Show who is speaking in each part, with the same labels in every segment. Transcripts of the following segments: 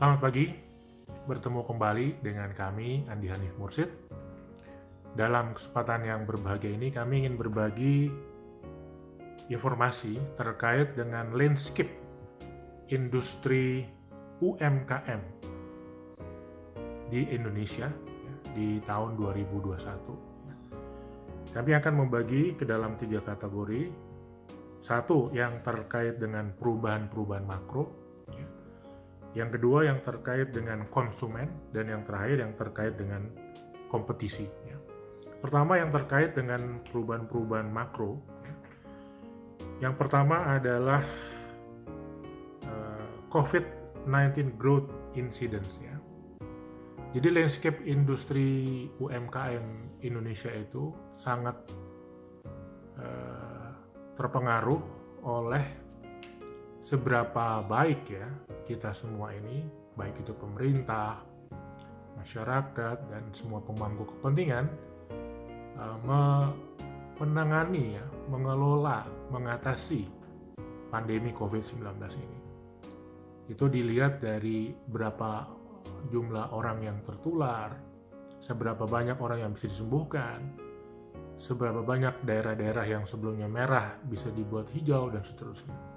Speaker 1: Selamat pagi, bertemu kembali dengan kami, Andi Hanif Mursid. Dalam kesempatan yang berbahagia ini, kami ingin berbagi informasi terkait dengan landscape industri UMKM di Indonesia di tahun 2021. Kami akan membagi ke dalam 3 kategori. Satu, yang terkait dengan perubahan-perubahan makro. Yang kedua, yang terkait dengan konsumen. Dan yang terakhir, yang terkait dengan kompetisi. Pertama, yang terkait dengan perubahan-perubahan makro. Yang pertama adalah COVID-19 growth incidence. Jadi landscape industri UMKM Indonesia itu sangat terpengaruh oleh seberapa baik kita semua ini, baik itu pemerintah, masyarakat, dan semua pemangku kepentingan menangani, mengelola, mengatasi pandemi COVID-19 ini. Itu dilihat dari berapa jumlah orang yang tertular, seberapa banyak orang yang bisa disembuhkan, seberapa banyak daerah-daerah yang sebelumnya merah bisa dibuat hijau, dan seterusnya.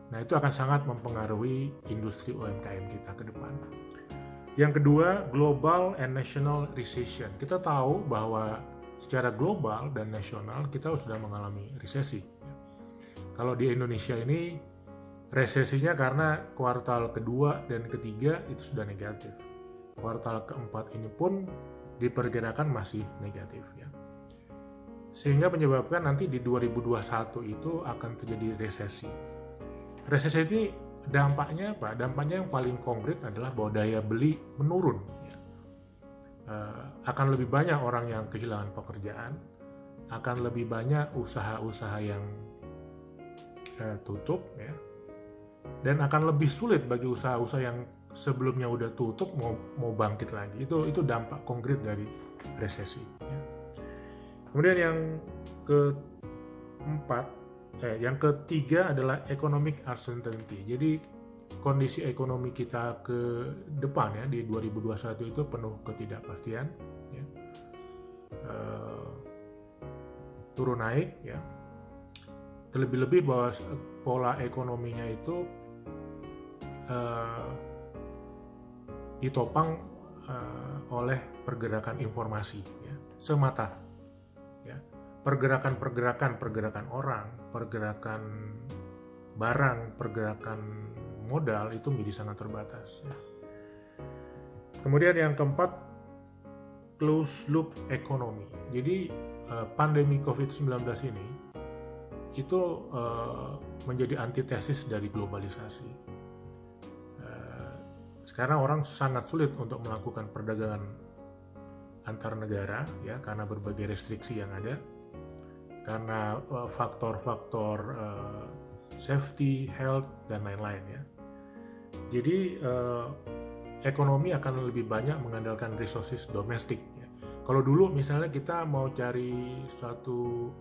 Speaker 1: Nah, itu akan sangat mempengaruhi industri UMKM kita ke depan. Yang kedua, global and national recession. Kita tahu bahwa secara global dan nasional kita sudah mengalami resesi. Kalau di Indonesia ini resesinya karena kuartal kedua dan ketiga itu sudah negatif. Kuartal keempat ini pun diperkirakan masih negatif. Sehingga menyebabkan nanti di 2021 itu akan terjadi resesi. Resesi ini dampaknya apa? Dampaknya yang paling konkret adalah bahwa daya beli menurun. Akan lebih banyak orang yang kehilangan pekerjaan, akan lebih banyak usaha-usaha yang tutup, dan akan lebih sulit bagi usaha-usaha yang sebelumnya udah tutup mau bangkit lagi. Itu dampak konkret dari resesi. Kemudian yang ketiga adalah economic uncertainty. Jadi kondisi ekonomi kita ke depan di 2021 itu penuh ketidakpastian, turun naik, terlebih-lebih bahwa pola ekonominya itu ditopang oleh pergerakan informasi semata. Pergerakan orang, pergerakan barang, pergerakan modal itu menjadi sangat terbatas. Kemudian yang keempat, closed loop economy. Jadi pandemi COVID-19 ini itu menjadi antitesis dari globalisasi. Sekarang orang sangat sulit untuk melakukan perdagangan antar negara karena berbagai restriksi yang ada, karena faktor-faktor safety, health, dan lain-lain. Jadi ekonomi akan lebih banyak mengandalkan resources domestik. Kalau dulu misalnya kita mau cari suatu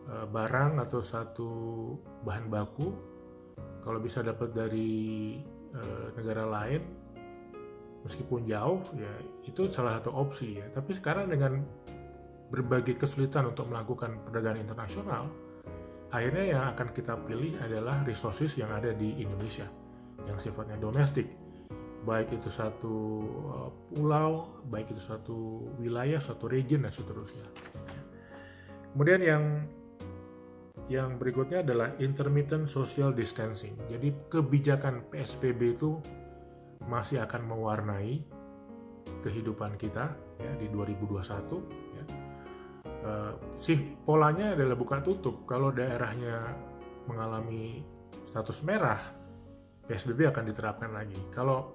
Speaker 1: barang atau satu bahan baku, kalau bisa dapat dari negara lain meskipun jauh, itu salah satu opsi. Tapi sekarang dengan berbagai kesulitan untuk melakukan perdagangan internasional, akhirnya yang akan kita pilih adalah resources yang ada di Indonesia yang sifatnya domestik, baik itu satu pulau, baik itu satu wilayah, satu region, dan seterusnya. Kemudian yang berikutnya adalah intermittent social distancing. Jadi kebijakan PSBB itu masih akan mewarnai kehidupan kita di 2021. Polanya adalah buka tutup. Kalau daerahnya mengalami status merah, PSBB akan diterapkan lagi. Kalau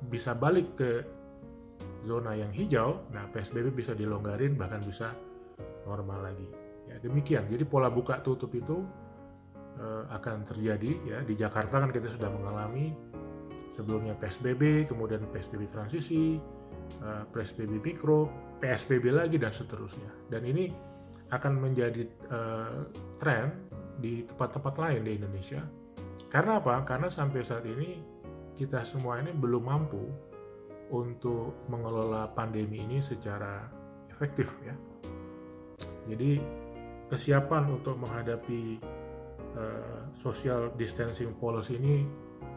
Speaker 1: bisa balik ke zona yang hijau, PSBB bisa dilonggarin, bahkan bisa normal lagi. Demikian. Jadi pola buka tutup itu akan terjadi. Di Jakarta kan kita sudah mengalami sebelumnya PSBB, kemudian PSBB transisi, PSBB mikro, PSBB lagi, dan seterusnya. Dan ini akan menjadi tren di tempat-tempat lain di Indonesia. Karena apa? Karena sampai saat ini kita semua ini belum mampu untuk mengelola pandemi ini secara efektif ya. Jadi kesiapan untuk menghadapi social distancing policy ini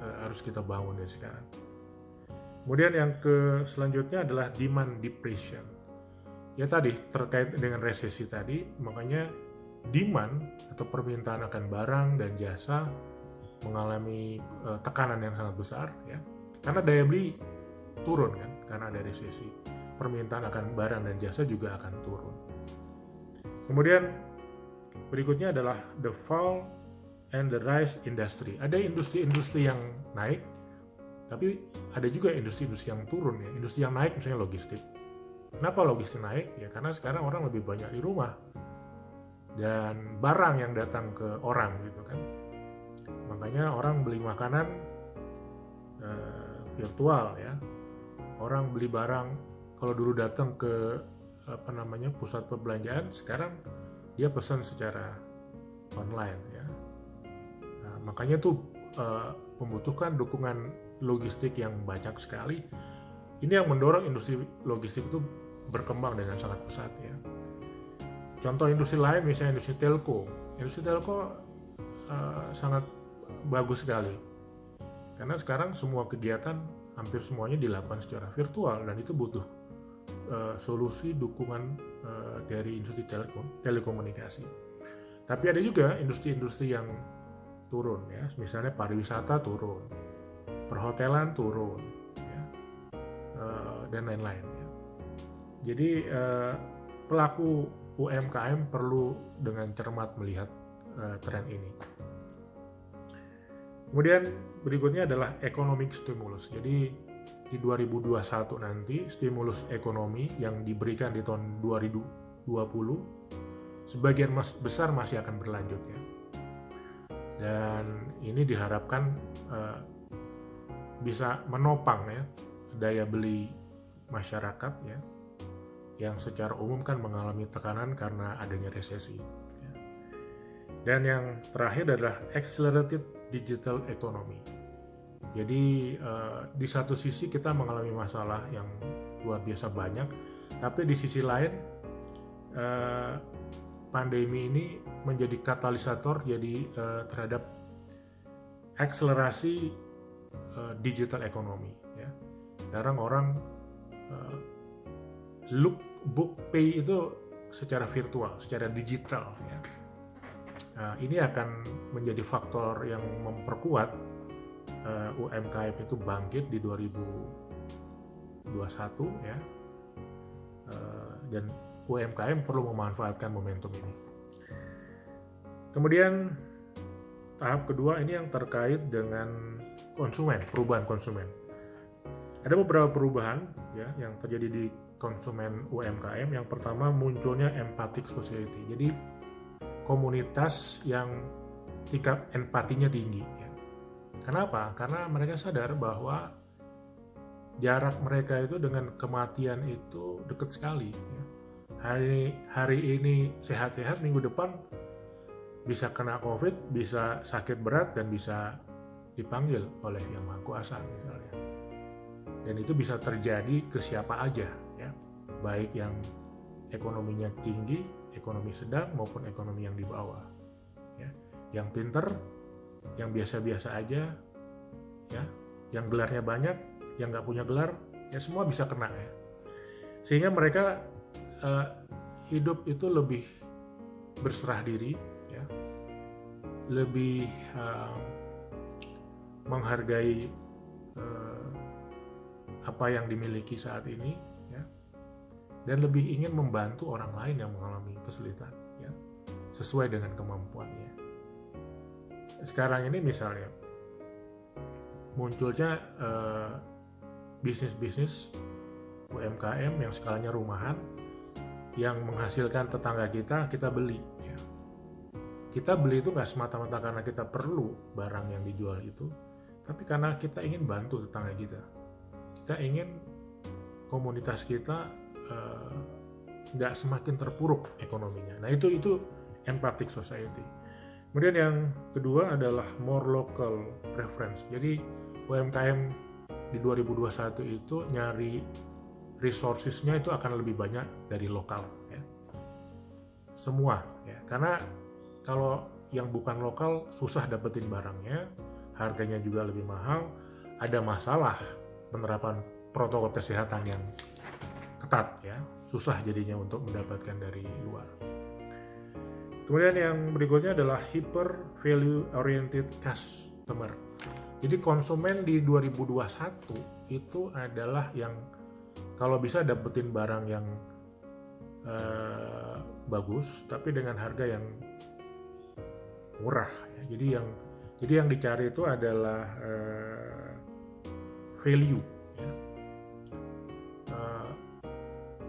Speaker 1: harus kita bangun dari sekarang. Kemudian yang selanjutnya adalah demand depression. Ya tadi terkait dengan resesi tadi, makanya demand atau permintaan akan barang dan jasa mengalami tekanan yang sangat besar ya. Karena daya beli turun kan karena ada resesi. Permintaan akan barang dan jasa juga akan turun. Kemudian berikutnya adalah the fall and the rise industry. Ada industri-industri yang naik, tapi ada juga industri-industri yang turun ya. Industri yang naik misalnya logistik. Kenapa logistik naik? Ya karena sekarang orang lebih banyak di rumah dan barang yang datang ke orang gitu kan. Makanya orang beli makanan virtual ya. Orang beli barang kalau dulu datang ke pusat perbelanjaan, sekarang dia pesan secara online ya. Nah, makanya tuh membutuhkan dukungan logistik yang banyak sekali. Ini yang mendorong industri logistik itu berkembang dengan sangat pesat ya. Contoh industri lain misalnya industri telco. Industri telco sangat bagus sekali. Karena sekarang semua kegiatan hampir semuanya dilakukan secara virtual dan itu butuh solusi dukungan dari industri telekomunikasi. Tapi ada juga industri-industri yang turun ya, misalnya pariwisata turun, perhotelan turun, ya, dan lain-lain. Ya. Jadi pelaku UMKM perlu dengan cermat melihat tren ini. Kemudian berikutnya adalah economic stimulus. Jadi di 2021 nanti stimulus ekonomi yang diberikan di tahun 2020 sebagian besar masih akan berlanjut ya. Dan ini diharapkan bisa menopang ya daya beli masyarakat ya yang secara umum kan mengalami tekanan karena adanya resesi. Ya. Dan yang terakhir adalah accelerated digital economy. Jadi di satu sisi kita mengalami masalah yang luar biasa banyak, tapi di sisi lain pandemi ini menjadi katalisator jadi terhadap akselerasi digital economy. Ya. Sekarang orang book pay itu secara virtual, secara digital. Ya. Nah, ini akan menjadi faktor yang memperkuat UMKM itu bangkit di 2021 ya, dan UMKM perlu memanfaatkan momentum ini. Kemudian tahap kedua ini yang terkait dengan konsumen, perubahan konsumen. Ada beberapa perubahan ya yang terjadi di konsumen UMKM. Yang pertama munculnya empathic society. Jadi komunitas yang tingkat empatinya tinggi. Ya. Kenapa? Karena mereka sadar bahwa jarak mereka itu dengan kematian itu dekat sekali. Ya. Hari ini sehat-sehat, minggu depan bisa kena COVID, bisa sakit berat dan bisa dipanggil oleh Yang Maha Kuasa misalnya. Dan itu bisa terjadi ke siapa aja, ya, baik yang ekonominya tinggi, ekonomi sedang maupun ekonomi yang di bawah. Ya. Yang pinter, yang biasa-biasa aja, ya, yang gelarnya banyak, yang nggak punya gelar, ya semua bisa kena ya. Sehingga mereka hidup itu lebih berserah diri, ya, lebih menghargai apa yang dimiliki saat ini, ya, dan lebih ingin membantu orang lain yang mengalami kesulitan, ya, sesuai dengan kemampuannya. Sekarang ini misalnya munculnya bisnis-bisnis UMKM yang skalanya rumahan yang menghasilkan tetangga kita beli. Ya. Kita beli itu nggak semata-mata karena kita perlu barang yang dijual itu, tapi karena kita ingin bantu tetangga kita. Kita ingin komunitas kita nggak semakin terpuruk ekonominya. Nah itu empathic society. Kemudian yang kedua adalah more local preference. Jadi UMKM di 2021 itu nyari resources-nya itu akan lebih banyak dari lokal ya. Semua ya, karena kalau yang bukan lokal susah dapetin barangnya, harganya juga lebih mahal, ada masalah penerapan protokol kesehatan yang ketat ya, susah jadinya untuk mendapatkan dari luar. Kemudian yang berikutnya adalah hyper value oriented customer. Jadi konsumen di 2021 itu adalah yang kalau bisa dapetin barang yang bagus tapi dengan harga yang murah ya. Jadi yang dicari itu adalah value ya.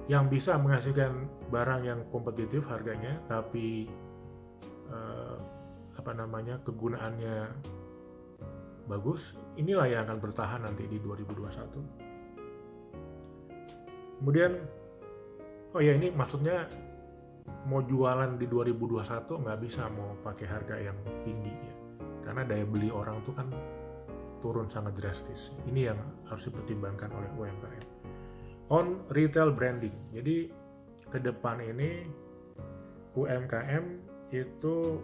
Speaker 1: Yang bisa menghasilkan barang yang kompetitif harganya tapi kegunaannya bagus, inilah yang akan bertahan nanti di 2021. Kemudian ini maksudnya mau jualan di 2021 nggak bisa mau pakai harga yang tinggi ya, karena daya beli orang tuh kan turun sangat drastis. Ini yang harus dipertimbangkan oleh UMKM. On retail branding, jadi ke depan ini UMKM itu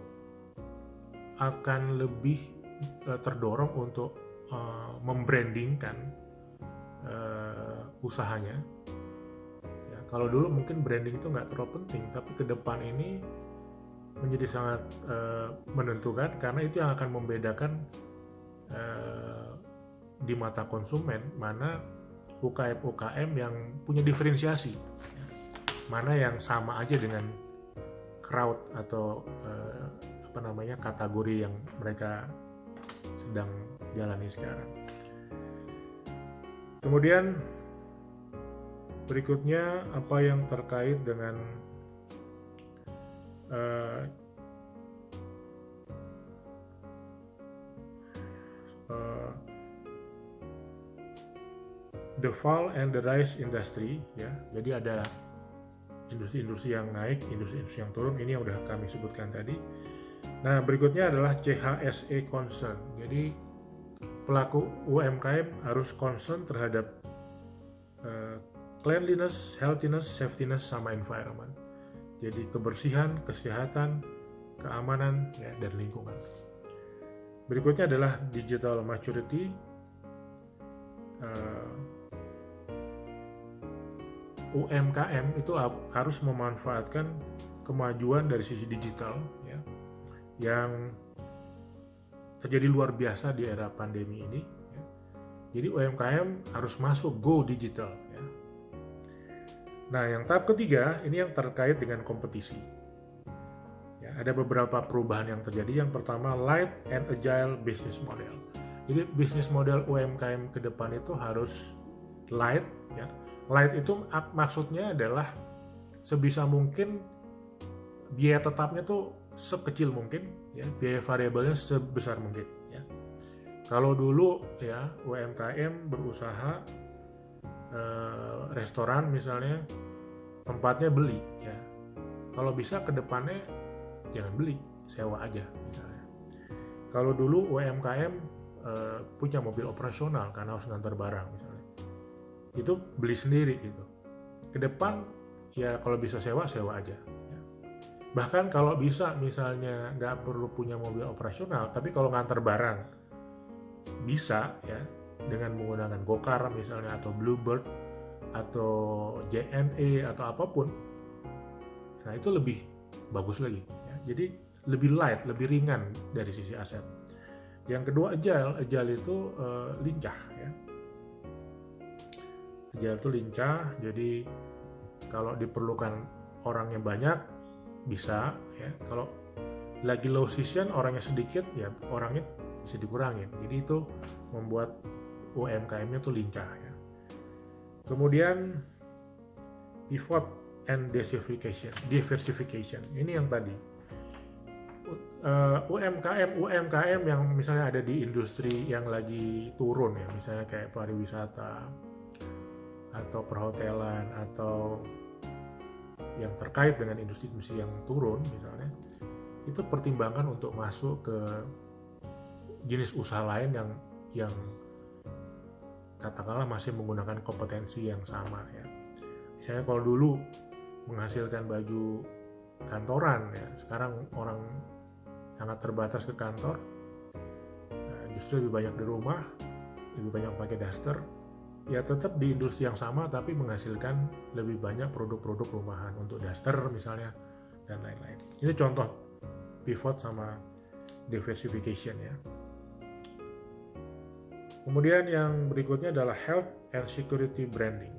Speaker 1: akan lebih terdorong untuk membrandingkan usahanya. Ya, kalau dulu mungkin branding itu nggak terlalu penting, tapi ke depan ini menjadi sangat menentukan karena itu yang akan membedakan di mata konsumen mana UKM yang punya diferensiasi, mana yang sama aja dengan crowd atau kategori yang mereka sedang jalani sekarang. Kemudian berikutnya apa yang terkait dengan the fall and the rise industry ya. Jadi ada industri-industri yang naik, industri-industri yang turun, ini yang udah kami sebutkan tadi. Nah, berikutnya adalah CHSE concern. Jadi pelaku UMKM harus concern terhadap cleanliness, healthiness, safetyness, sama environment. Jadi kebersihan, kesehatan, keamanan ya, dan lingkungan. Berikutnya adalah digital maturity. UMKM itu harus memanfaatkan kemajuan dari sisi digital ya, yang terjadi luar biasa di era pandemi ini ya. Jadi UMKM harus masuk go digital ya. Nah, yang tahap ketiga ini yang terkait dengan kompetisi ya, ada beberapa perubahan yang terjadi. Yang pertama, light and agile business model. Jadi bisnis model UMKM ke depan itu harus light ya. Light itu maksudnya adalah sebisa mungkin biaya tetapnya tuh sekecil mungkin ya, biaya variabelnya sebesar mungkin ya. Kalau dulu ya UMKM berusaha restoran misalnya, tempatnya beli ya, kalau bisa ke depannya jangan beli, sewa aja misalnya. Kalau dulu UMKM punya mobil operasional karena harus ngantar barang misalnya, itu beli sendiri gitu. Ke depan ya kalau bisa sewa aja ya. Bahkan kalau bisa misalnya nggak perlu punya mobil operasional, tapi kalau ngantar barang bisa ya dengan menggunakan Gokar misalnya, atau Bluebird atau JNE atau apapun. Nah, itu lebih bagus lagi ya. Jadi lebih light, lebih ringan dari sisi aset. Yang kedua, agile itu lincah ya. Agile itu lincah, jadi kalau diperlukan orangnya banyak bisa ya. Kalau lagi low season orangnya sedikit ya, orangnya bisa dikurangin. Jadi itu membuat UMKM-nya tuh lincah ya. Kemudian pivot and diversification. Ini yang tadi. UMKM yang misalnya ada di industri yang lagi turun ya, misalnya kayak pariwisata atau perhotelan atau yang terkait dengan industri-industri yang turun misalnya, itu pertimbangkan untuk masuk ke jenis usaha lain yang katakanlah masih menggunakan kompetensi yang sama ya. Misalnya kalau dulu menghasilkan baju kantoran ya, sekarang orang sangat terbatas ke kantor, justru lebih banyak di rumah, lebih banyak pakai daster, ya tetap di industri yang sama tapi menghasilkan lebih banyak produk-produk rumahan untuk daster misalnya dan lain-lain. Ini contoh pivot sama diversification ya. Kemudian yang berikutnya adalah health and security branding.